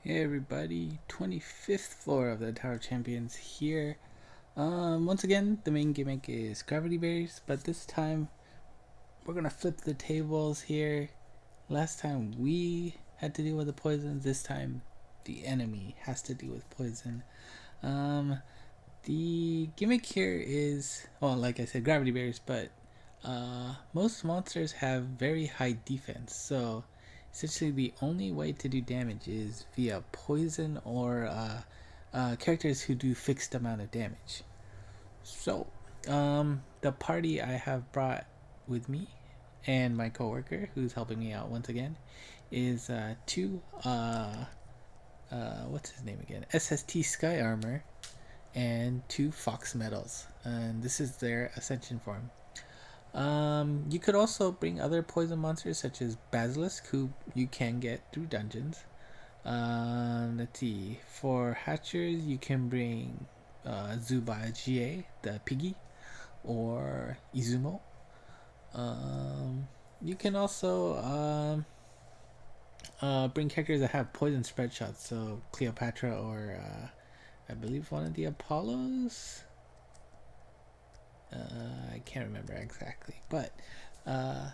Hey everybody, 25th floor of the Tower of Champions here. Once again, the main gimmick is gravity barriers, but this time we're gonna flip the tables here. Last time we had to deal with the poison, this time the enemy has to deal with poison. Um, the gimmick here is, well, like I said, gravity barriers, but most monsters have very high defense, so essentially the only way to do damage is via poison or characters who do fixed amount of damage. So, the party I have brought with me and my coworker, who's helping me out once again, is two what's his name again? SST Sky Armor and two Fox Metals, and this is their Ascension form. You could also bring other poison monsters such as Basilisk, who you can get through dungeons. Let's see. For Hatchers, you can bring Zuba GA, the piggy, or Izumo. You can also bring characters that have poison spread shots, so Cleopatra or I believe one of the Apollos. I can't remember exactly, but uh,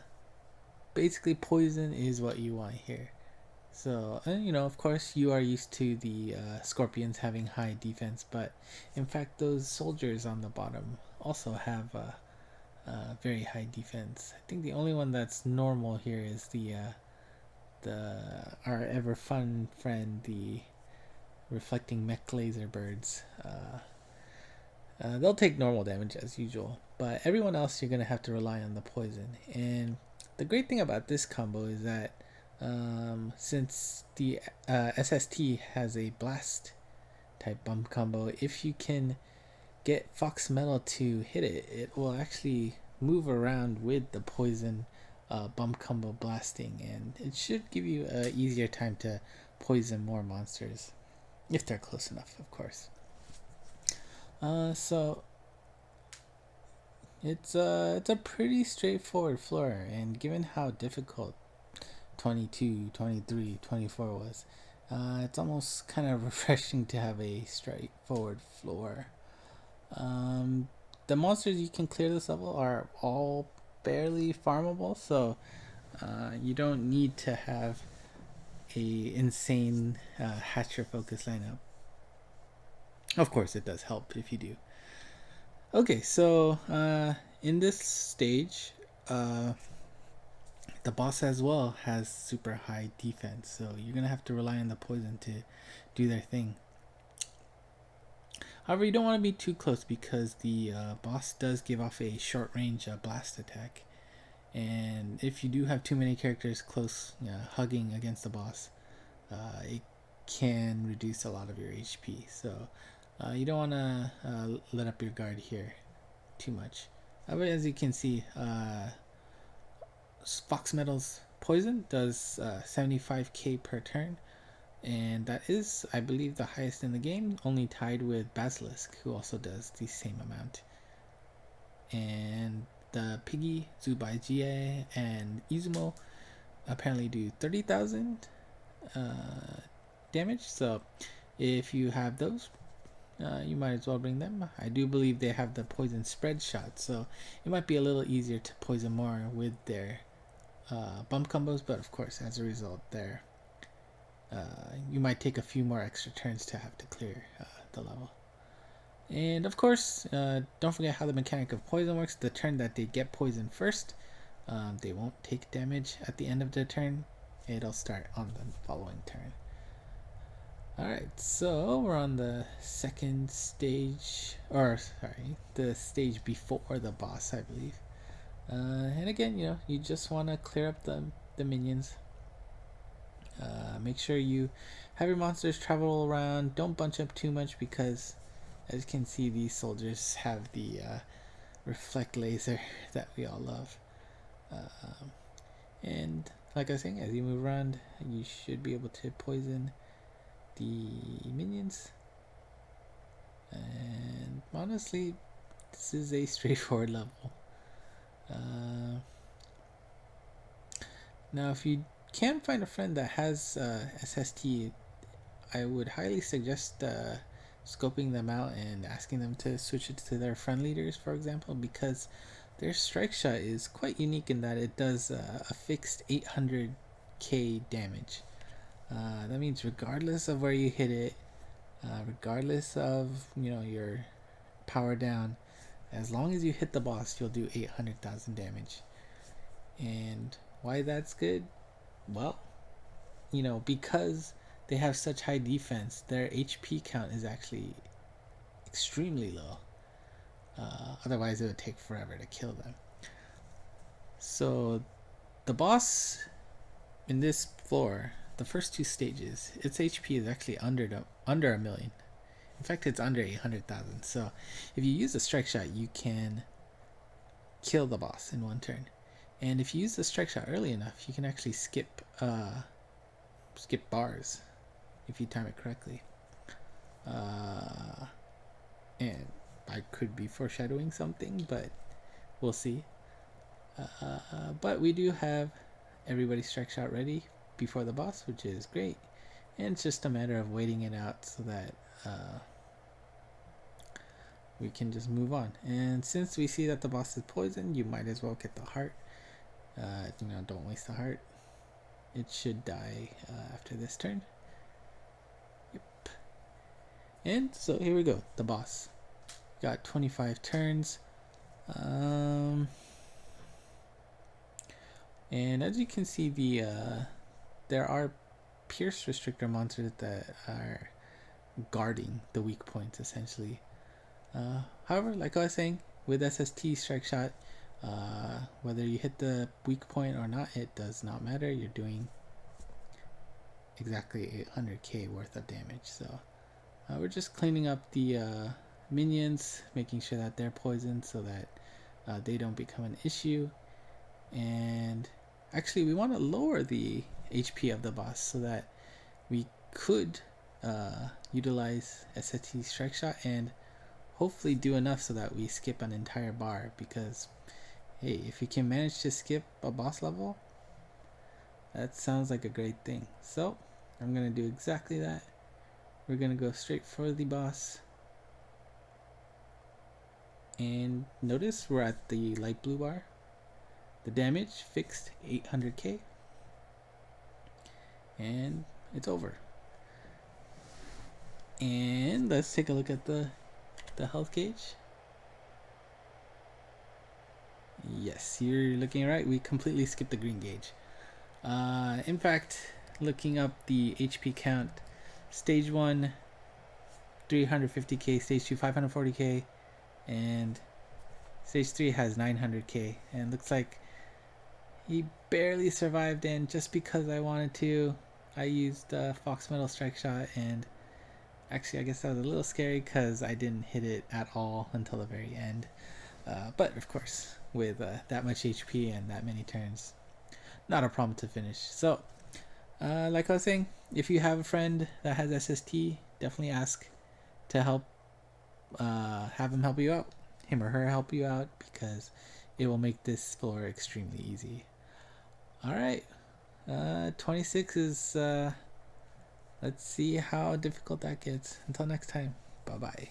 basically poison is what you want here. So, of course, you are used to the scorpions having high defense, but in fact, those soldiers on the bottom also have very high defense. I think the only one that's normal here is the our ever fun friend, the reflecting mech laser birds. They'll take normal damage as usual, but everyone else you're gonna have to rely on the poison. And the great thing about this combo is that since the SST has a blast type bump combo, if you can get Fox Metal to hit it, it will actually move around with the poison bump combo blasting, and it should give you a easier time to poison more monsters if they're close enough, of course. So it's a pretty straightforward floor, and given how difficult 22, 23, 24 was, it's almost kind of refreshing to have a straightforward floor. Um, the monsters you can clear this level are all barely farmable, so you don't need to have a insane hatcher focus lineup. Of course, it does help if you do. Okay, so in this stage, uh, the boss as well has super high defense, so you're gonna have to rely on the poison to do their thing. However, you don't want to be too close because the boss does give off a short range blast attack, and if you do have too many characters close, hugging against the boss, it can reduce a lot of your HP. So you don't want to let up your guard here too much. But as you can see, Fox Metal's poison does 75k per turn, and that is, I believe, the highest in the game, only tied with Basilisk, who also does the same amount. And the Piggy, Zubai GA, and Izumo apparently do 30,000 damage, so if you have those, you might as well bring them. I do believe they have the poison spread shot, so it might be a little easier to poison more with their bump combos, but of course, as a result, you might take a few more extra turns to have to clear the level. And of course, don't forget how the mechanic of poison works. The turn that they get poison first, they won't take damage at the end of the turn. It'll start on the following turn. Alright, so we're on the second stage, or sorry, the stage before the boss, I believe. And again, you just want to clear up the minions. Make sure you have your monsters travel around. Don't bunch up too much because, as you can see, these soldiers have the reflect laser that we all love. And like I was saying, as you move around, you should be able to poison the minions. And honestly, this is a straightforward level. Now, if you can find a friend that has SST, I would highly suggest scoping them out and asking them to switch it to their friend leaders, for example, because their strike shot is quite unique in that it does a fixed 800k damage. That means regardless of where you hit it, regardless of your power down, as long as you hit the boss, you'll do 800,000 damage. And why that's good? Well, because they have such high defense, their HP count is actually extremely low. Otherwise, it would take forever to kill them. So, the boss in this floor, the first two stages, its HP is actually under a million. In fact, it's under 800,000. So, if you use a strike shot, you can kill the boss in one turn. And if you use the strike shot early enough, you can actually skip bars if you time it correctly. And I could be foreshadowing something, but we'll see. But we do have everybody's strike shot ready before the boss, which is great. And it's just a matter of waiting it out so that we can just move on. And since we see that the boss is poisoned, you might as well get the heart. Don't waste the heart. It should die after this turn. Yep. And so here we go, the boss. Got 25 turns. And as you can see, there are pierce restrictor monsters that are guarding the weak points essentially. However, like I was saying, with SST strike shot, whether you hit the weak point or not, it does not matter. You're doing exactly 800k worth of damage. So we're just cleaning up the minions, making sure that they're poisoned so that they don't become an issue. And actually, we want to lower the HP of the boss so that we could utilize SST strike shot and hopefully do enough so that we skip an entire bar, because hey, if you can manage to skip a boss level, that sounds like a great thing. So I'm gonna do exactly that. We're gonna go straight for the boss, and notice we're at the light blue bar. The damage fixed 800k, and it's over. And let's take a look at the health gauge. Yes, you're looking right. We completely skipped the green gauge. In fact, looking up the HP count, stage 1 350k, stage 2 540k, and stage 3 has 900k, and looks like he barely survived. And just because I wanted to, I used Fox Metal Strike Shot, and actually I guess that was a little scary because I didn't hit it at all until the very end. But of course, with that much HP and that many turns, not a problem to finish. So like I was saying, if you have a friend that has SST, definitely ask to help, have him help you out, him or her help you out, because it will make this floor extremely easy. Alright, 26 is, let's see how difficult that gets. Until next time, bye bye.